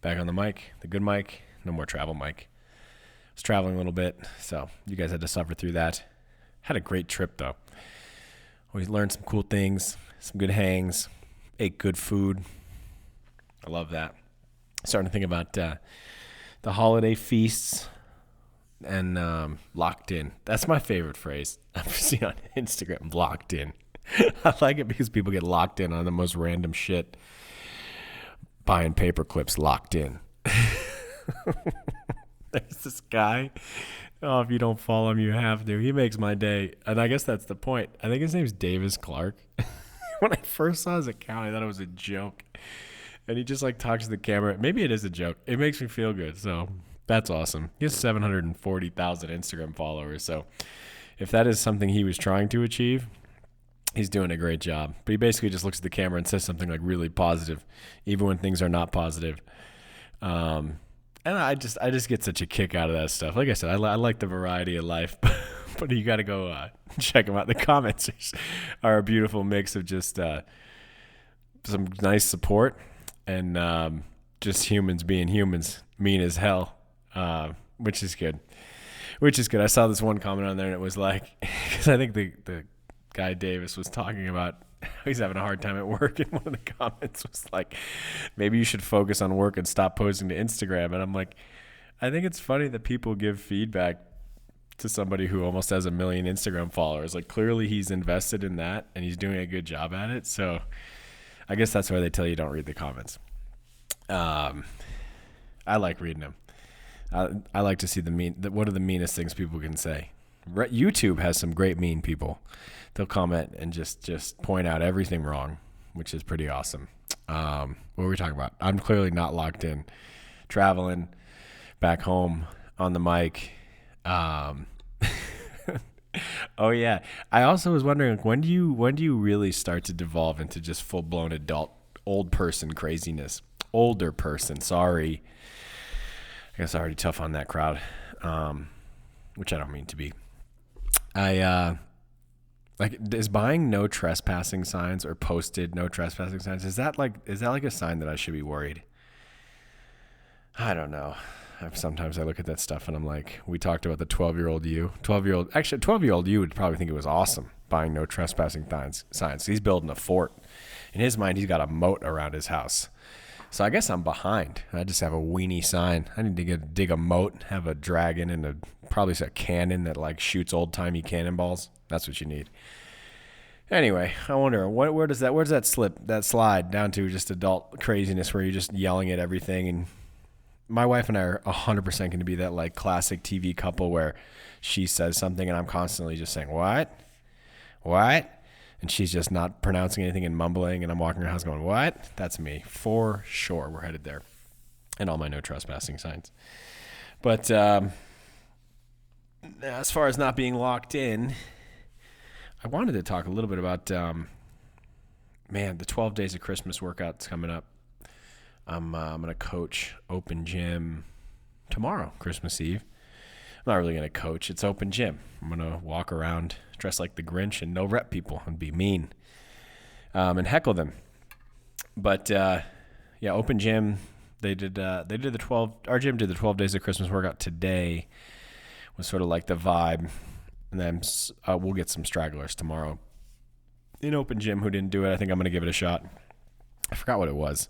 back on the mic, the good mic, no more travel mic. I was traveling a little bit, so you guys had to suffer through that. Had a great trip, though. We learned some cool things, some good hangs, ate good food. I love that. Starting to think about the holiday feasts and locked in. That's my favorite phrase I've seen on Instagram, locked in. I like it because people get locked in on the most random shit. Buying paper clips locked in. There's this guy. Oh, if you don't follow him, you have to. He makes my day. And I guess that's the point. I think his name's Davis Clark. When I first saw his account, I thought it was a joke. And he just like talks to the camera. Maybe it is a joke. It makes me feel good. So that's awesome. He has 740,000 Instagram followers. So if that is something he was trying to achieve, he's doing a great job. But he basically just looks at the camera and says something like really positive, even when things are not positive. And I just get such a kick out of that stuff. Like I said, I like the variety of life, but you got to go check them out. The comments are a beautiful mix of just some nice support and just humans being humans, mean as hell, which is good. I saw this one comment on there, and it was like, because I think the guy Davis was talking about he's having a hard time at work, and one of the comments was like, maybe you should focus on work and stop posting to Instagram. And I'm like, I think it's funny that people give feedback to somebody who almost has 1 million Instagram followers. Like, clearly he's invested in that and he's doing a good job at it. So I guess that's why they tell you don't read the comments. I like reading them. I like to see what are the meanest things people can say. YouTube has some great mean people. They'll comment and just point out everything wrong, which is pretty awesome. What were we talking about? I'm clearly not locked in. Traveling back home on the mic. Oh yeah. I also was wondering, when do you really start to devolve into just full blown adult old person craziness? Older person, sorry. I guess already tough on that crowd. Which I don't mean to be. Is buying no trespassing signs or posted no trespassing signs, is that like a sign that I should be worried? I don't know. Sometimes I look at that stuff and I'm like, we talked about the 12-year-old you. 12-year-old you would probably think it was awesome buying no trespassing signs. He's building a fort. In his mind, he's got a moat around his house. So I guess I'm behind. I just have a weenie sign. I need to dig a moat, have a dragon, and probably a cannon that like shoots old-timey cannonballs. That's what you need. Anyway, I wonder where does that slide down to just adult craziness where you're just yelling at everything. And my wife and I are 100% going to be that like classic TV couple where she says something and I'm constantly just saying, what? And she's just not pronouncing anything and mumbling, and I'm walking around the house going, what? That's me. For sure, we're headed there. And all my no trespassing signs. But as far as not being locked in, I wanted to talk a little bit about, the 12 Days of Christmas workouts coming up. I'm going to coach open gym tomorrow, Christmas Eve. I'm not really going to coach. It's open gym. I'm going to walk around dressed like the Grinch and no rep people and be mean and heckle them. But, open gym. Our gym did the 12 Days of Christmas workout today. Was sort of like the vibe. And then we'll get some stragglers tomorrow in open gym who didn't do it. I think I'm going to give it a shot. I forgot what it was.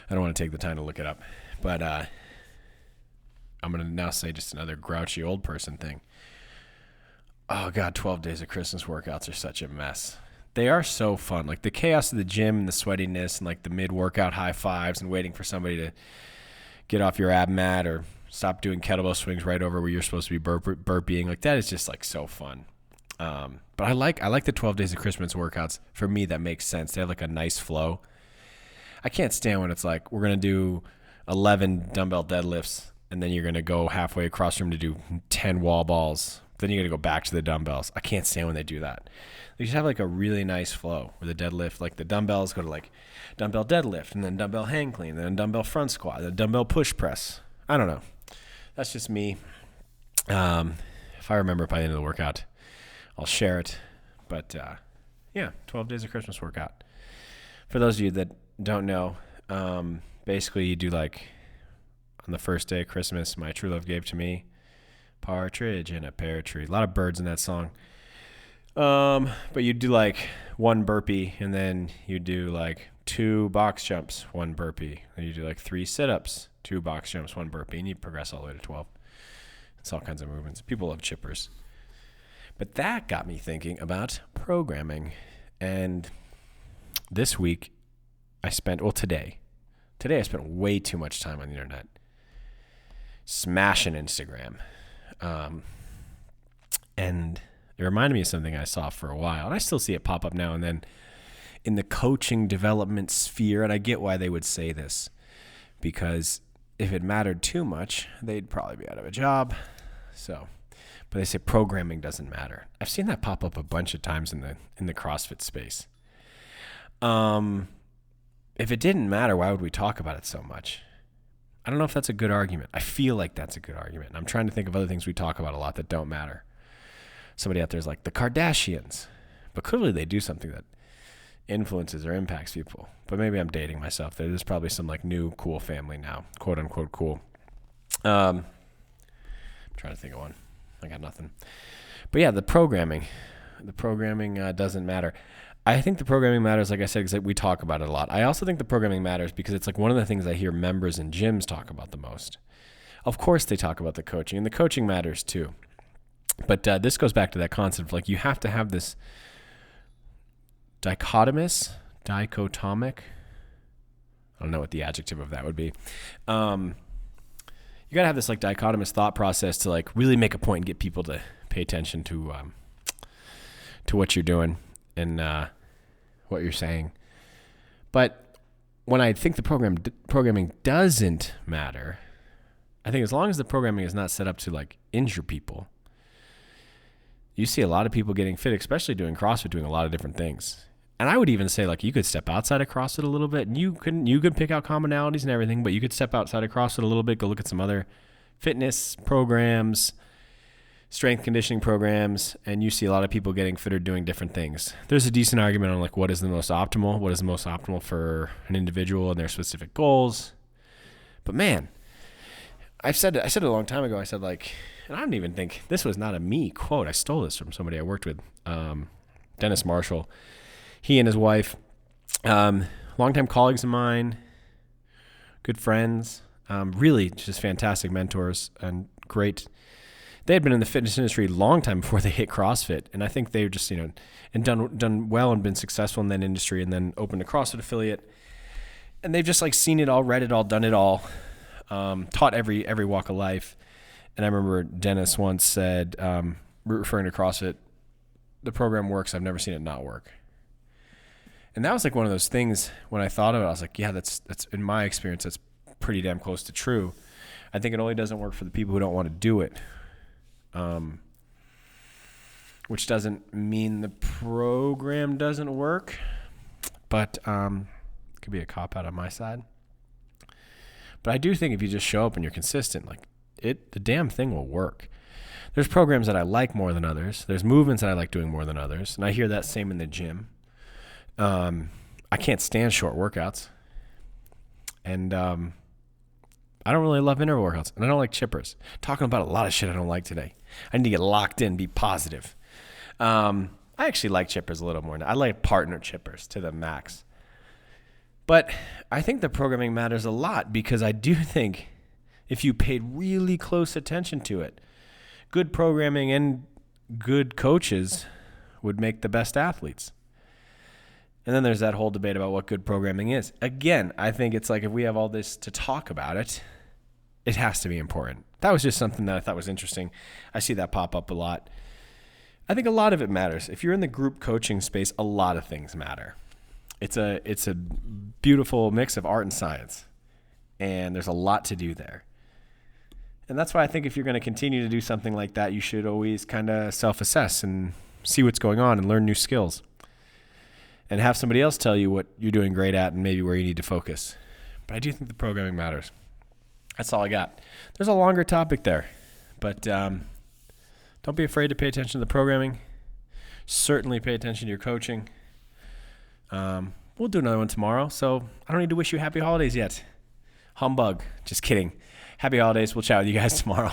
I don't want to take the time to look it up. But I'm going to now say just another grouchy old person thing. Oh, God, 12 Days of Christmas workouts are such a mess. They are so fun. Like the chaos of the gym and the sweatiness and like the mid-workout high fives and waiting for somebody to get off your ab mat or stop doing kettlebell swings right over where you're supposed to be burping. Like that is just like so fun. But I like the 12 Days of Christmas workouts. For me, that makes sense. They have like a nice flow. I can't stand when it's like, we're going to do 11 dumbbell deadlifts and then you're going to go halfway across the room to do 10 wall balls. Then you're going to go back to the dumbbells. I can't stand when they do that. They should have like a really nice flow where the deadlift, like the dumbbells go to like dumbbell deadlift and then dumbbell hang clean, then dumbbell front squat, then dumbbell push press. I don't know. That's just me. If I remember by the end of the workout, I'll share it. But 12 Days of Christmas workout. For those of you that don't know, basically you do like On the first day of Christmas, my true love gave to me partridge in a pear tree. A lot of birds in that song. But you do like one burpee, and then you do like 2 box jumps, 1 burpee. And you do like 3 sit-ups, 2 box jumps, 1 burpee, and you progress all the way to 12. It's all kinds of movements. People love chippers. But that got me thinking about programming. And this week, today I spent way too much time on the internet, smashing Instagram. And it reminded me of something I saw for a while, and I still see it pop up now and then in the coaching development sphere. And I get why they would say this, because if it mattered too much, they'd probably be out of a job. But they say programming doesn't matter. I've seen that pop up a bunch of times in the CrossFit space. If it didn't matter, why would we talk about it so much? I don't know if that's a good argument. I feel like that's a good argument. And I'm trying to think of other things we talk about a lot that don't matter. Somebody out there is like the Kardashians, but clearly they do something that influences or impacts people. But maybe I'm dating myself. There's probably some like new cool family now, quote unquote cool. I'm trying to think of one. I got nothing. But yeah, the programming doesn't matter. I think the programming matters, like I said, because we talk about it a lot. I also think the programming matters because it's like one of the things I hear members in gyms talk about the most. Of course they talk about the coaching, and the coaching matters too. But this goes back to that concept of like you have to have this dichotomic, I don't know what the adjective of that would be. You got to have this like dichotomous thought process to like really make a point and get people to pay attention to what you're doing and what you're saying. But when I think the programming doesn't matter, I think as long as the programming is not set up to like injure people, you see a lot of people getting fit, especially doing CrossFit, doing a lot of different things. And I would even say like you could step outside of CrossFit a little bit, and you could pick out commonalities and everything, but you could step outside of CrossFit a little bit, go look at some other fitness programs, strength conditioning programs, and you see a lot of people getting fitter doing different things. There's a decent argument on like what is the most optimal for an individual and their specific goals. But man, I said it a long time ago. I said like, and I don't even think this was not a me quote. I stole this from somebody I worked with, Dennis Marshall. He and his wife, longtime colleagues of mine, good friends, really just fantastic mentors and great. They had been in the fitness industry a long time before they hit CrossFit, and I think they were just and done well and been successful in that industry, and then opened a CrossFit affiliate, and they've just like seen it all, read it all, done it all, taught every walk of life. And I remember Dennis once said, referring to CrossFit, the program works. I've never seen it not work. And that was like one of those things when I thought of it, I was like, yeah, that's in my experience, that's pretty damn close to true. I think it only doesn't work for the people who don't want to do it. Which doesn't mean the program doesn't work, but it could be a cop-out on my side. But I do think if you just show up and you're consistent, like the damn thing will work. There's programs that I like more than others. There's movements that I like doing more than others. And I hear that same in the gym. I can't stand short workouts. And I don't really love interval workouts. And I don't like chippers. Talking about a lot of shit I don't like today. I need to get locked in, be positive. I actually like chippers a little more now. I like partner chippers to the max. But I think the programming matters a lot because I do think if you paid really close attention to it, good programming and good coaches would make the best athletes. And then there's that whole debate about what good programming is. Again, I think it's like if we have all this to talk about it, it has to be important. That was just something that I thought was interesting. I see that pop up a lot. I think a lot of it matters. If you're in the group coaching space, a lot of things matter. It's a beautiful mix of art and science, and there's a lot to do there. And that's why I think if you're going to continue to do something like that, you should always kind of self-assess and see what's going on and learn new skills. And have somebody else tell you what you're doing great at and maybe where you need to focus. But I do think the programming matters. That's all I got. There's a longer topic there. But don't be afraid to pay attention to the programming. Certainly pay attention to your coaching. We'll do another one tomorrow, so I don't need to wish you happy holidays yet. Humbug. Just kidding. Happy holidays. We'll chat with you guys tomorrow.